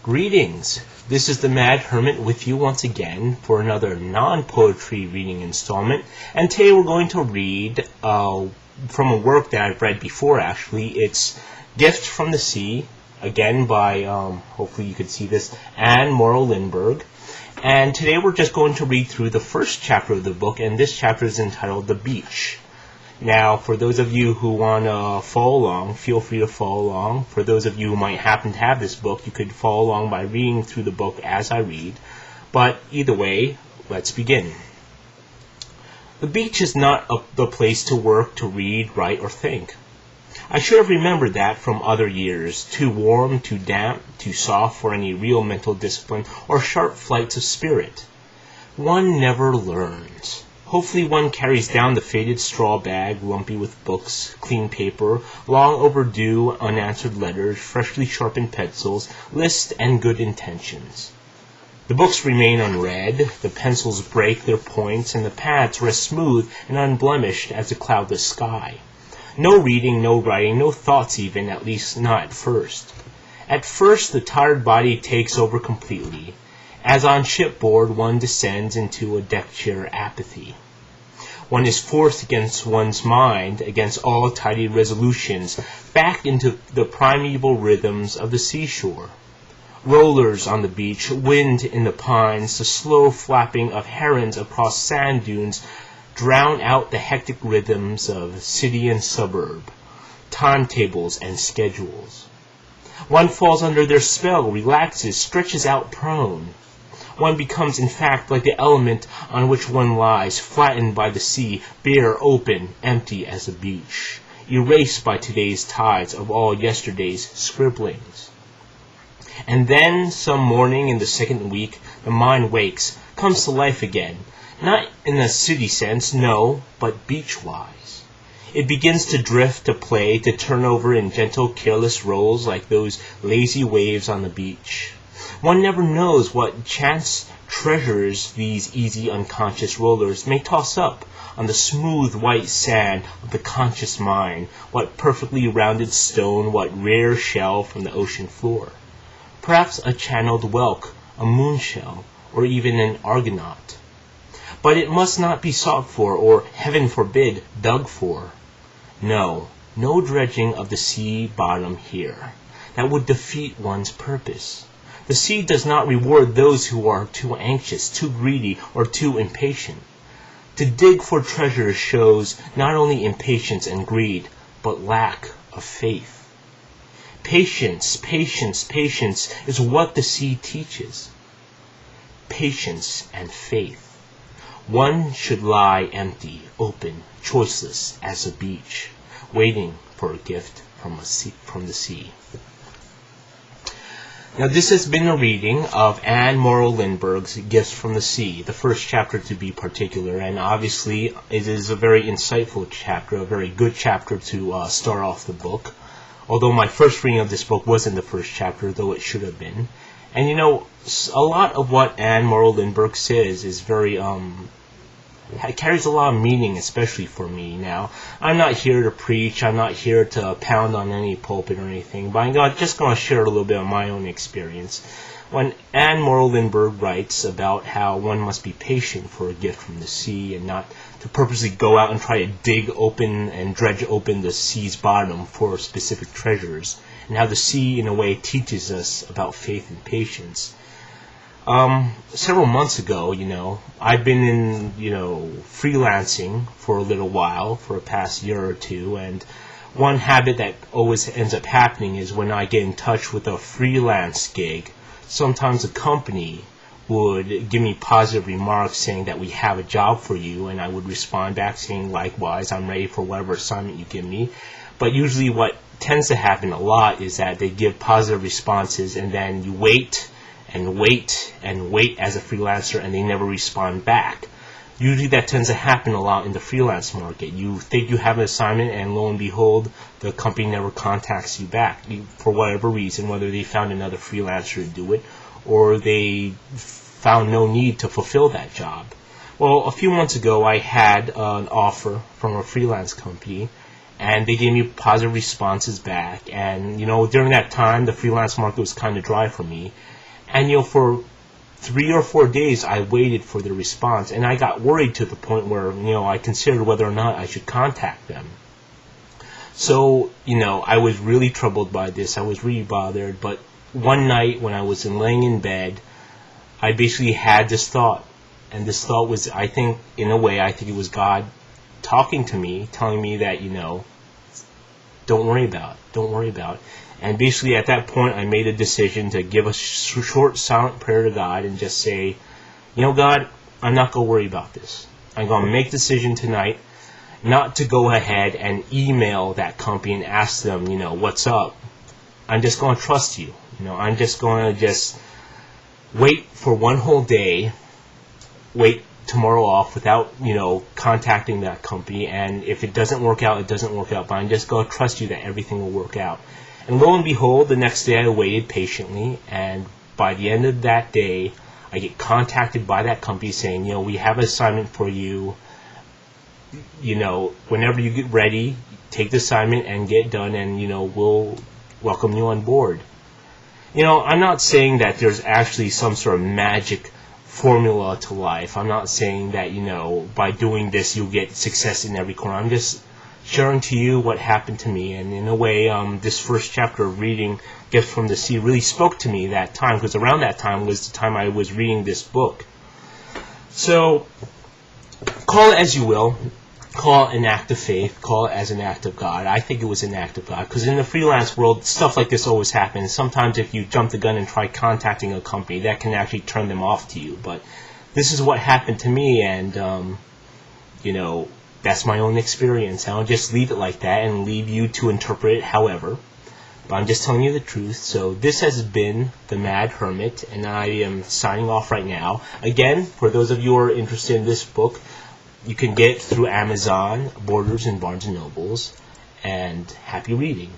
Greetings! This is the Mad Hermit with you once again for another non-poetry reading installment. And today we're going to read from a work that I've read before actually. It's Gift from the Sea, again by, hopefully you could see this, Morrow, Lindbergh. And today we're just going to read through the first chapter of the book, and this chapter is entitled The Beach. Now, for those of you who want to follow along, feel free to follow along. For those of you who might happen to have this book, you could follow along by reading through the book as I read. But either way, let's begin. The beach is not the place to work, to read, write, or think. I should have remembered that from other years, too warm, too damp, too soft for any real mental discipline or sharp flights of spirit. One never learns. Hopefully one carries down the faded straw bag, lumpy with books, clean paper, long overdue unanswered letters, freshly sharpened pencils, lists, and good intentions. The books remain unread, the pencils break their points, and the pads rest smooth and unblemished as a cloudless sky. No reading, no writing, no thoughts even, at least not at first. At first the tired body takes over completely. As on shipboard, one descends into a deck chair apathy. One is forced against one's mind, against all tidy resolutions, back into the primeval rhythms of the seashore. Rollers on the beach, wind in the pines, the slow flapping of herons across sand dunes drown out the hectic rhythms of city and suburb, timetables and schedules. One falls under their spell, relaxes, stretches out prone. One becomes, in fact, like the element on which one lies, flattened by the sea, bare, open, empty as a beach, erased by today's tides of all yesterday's scribblings. And then, some morning in the second week, the mind wakes, comes to life again, not in a city sense, no, but beach-wise. It begins to drift, to play, to turn over in gentle, careless rolls like those lazy waves on the beach. One never knows what chance treasures these easy, unconscious rollers may toss up on the smooth white sand of the conscious mind, what perfectly rounded stone, what rare shell from the ocean floor. Perhaps a channeled whelk, a moonshell, or even an argonaut. But it must not be sought for, or, heaven forbid, dug for. No dredging of the sea bottom here. That would defeat one's purpose. The sea does not reward those who are too anxious, too greedy, or too impatient. To dig for treasure shows not only impatience and greed, but lack of faith. Patience, patience, patience is what the sea teaches. Patience and faith. One should lie empty, open, choiceless as a beach, waiting for a gift from the sea. Now this has been a reading of Morrow Lindbergh's Gifts from the Sea, the first chapter to be particular, and obviously it is a very insightful chapter, a very good chapter to start off the book, although my first reading of this book wasn't the first chapter, though it should have been. And you know, a lot of what Morrow Lindbergh says is very, it carries a lot of meaning, especially for me. Now, I'm not here to preach, I'm not here to pound on any pulpit or anything, but I'm just going to share a little bit of my own experience. When Morrow Lindbergh writes about how one must be patient for a gift from the sea and not to purposely go out and try to dig open and dredge open the sea's bottom for specific treasures, and how the sea, in a way, teaches us about faith and patience. Several months ago, I've been in, freelancing for a little while, for a past year or two, and one habit that always ends up happening is when I get in touch with a freelance gig, sometimes a company would give me positive remarks saying that we have a job for you, and I would respond back saying, likewise, I'm ready for whatever assignment you give me. But usually what tends to happen a lot is that they give positive responses, and then you wait and wait and wait as a freelancer, and they never respond back. Usually that tends to happen a lot in the freelance market. You think you have an assignment, and lo and behold, the company never contacts you back for whatever reason, whether they found another freelancer to do it, or they found no need to fulfill that job. Well, a few months ago, I had an offer from a freelance company, and they gave me positive responses back. And during that time, the freelance market was kind of dry for me, and for 3 or 4 days I waited for the response, and I got worried to the point where I considered whether or not I should contact them. So I was really troubled by this. I was really bothered. But one night when I was laying in bed, I basically had this thought, and this thought was, I think it was God talking to me, telling me that don't worry about it. And basically at that point I made a decision to give a short silent prayer to God and just say, God, I'm not going to worry about this. I'm going to make a decision tonight not to go ahead and email that company and ask them, what's up. I'm just going to trust you. I'm just going to wait for one whole day, wait tomorrow off without, contacting that company. And if it doesn't work out, it doesn't work out. But I'm just going to trust you that everything will work out. And lo and behold, the next day I waited patiently, and by the end of that day, I get contacted by that company saying, we have an assignment for you. Whenever you get ready, take the assignment and get done, and, we'll welcome you on board. I'm not saying that there's actually some sort of magic formula to life. I'm not saying that, by doing this you'll get success in every corner. I'm just sharing to you what happened to me, and in a way, this first chapter of reading Gifts from the Sea really spoke to me that time, because around that time was the time I was reading this book. So, call it as you will. Call it an act of faith. Call it as an act of God. I think it was an act of God, because in the freelance world, stuff like this always happens. Sometimes if you jump the gun and try contacting a company, that can actually turn them off to you. But this is what happened to me, and, that's my own experience. I'll just leave it like that and leave you to interpret it however. But I'm just telling you the truth. So this has been The Mad Hermit, and I am signing off right now. Again, for those of you who are interested in this book, you can get it through Amazon, Borders, and Barnes & Nobles. And happy reading.